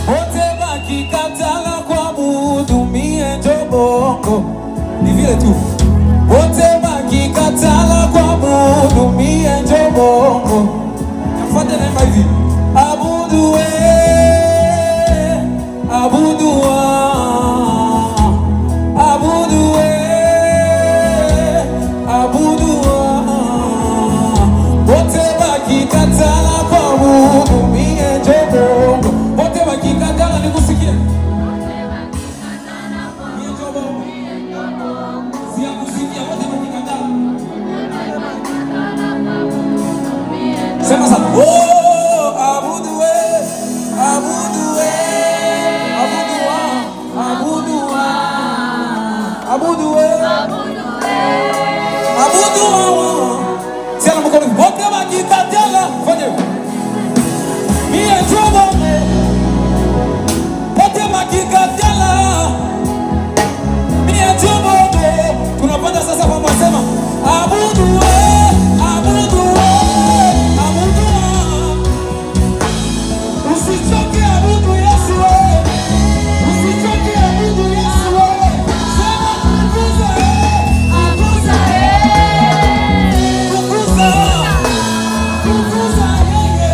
Wote wakikatala kuabudu mie ndio bongo. Ni vile tu. Wote wakikatala kuabudu mie ndio bongo. Nafuata naimba hivi. Abudu we, abudu wa, abudu we, abudu wa. Wote wakikatala kuabudu mie ndio bongo. Wote wakikatala nikusikie. Mie ndio bongo. Sia kusikia wote wakikatala. Sema sana. Oh, abudu we, abudu we, abudu wa, abudu wa, abudu we, abudu wa. Sema mkono wote wakikatala fanye. Mie ndio bongo. Wote wakikatala. Mie ndio bongo. Tunapanda sasa kwa mwasema abudu we, abudu we, abudu wa. Usichoke abudu Yesu we. Usichoke abudu Yesu we. Sema kukuza kukuza kukuza kukuza yeye.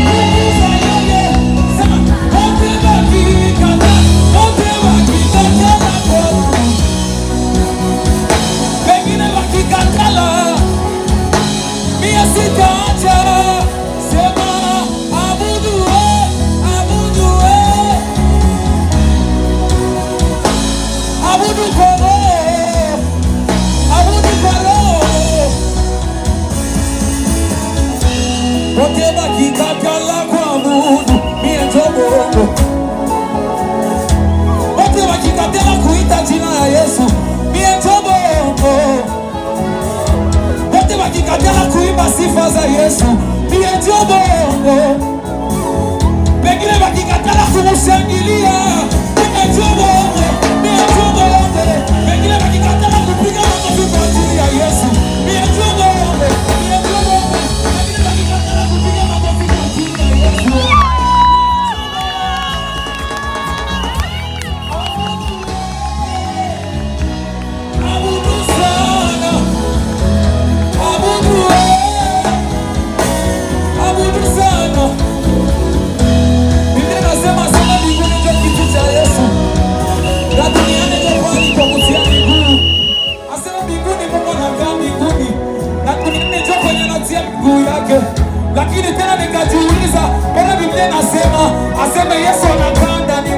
Kukuza yeye. Sema wote wakikatala, wote wakikatala kwa. Pengine wakikatala mie sitaacha. Sema abudu we, abudu we, abudu kwa roho, abudu kwa roho. Wote wakikatala kuabudu mie ndio bongo. Wote wakikatala kuita jina la Yesu mie ndio bongo. Wote wakikatala kuimba sifa za Yesu mie ndio bongo. Pengine wakikatala kumushangilia mie ndio bongo, mie ndio bongo. Pengine wakikatala kupiga makofi kwa ajili ya Yesu mie ndio bongo, mie ndio bongo. Pengine wakikatala kupiga makofi kwa ajili ya Yesu. Abudu sana, abudu we, abudu sana. Biblia inasema sana mbinguni ndio kiti cha Yesu. Na duniani ndio pahali pa kutia miguu. Asema mbinguni Mungu anakaa mbinguni. Na duniani ndio kwenye anatia miguu yake. Lakini tena nikajiuliza, mbona Biblia inasema aseme Yesu anakaa ndani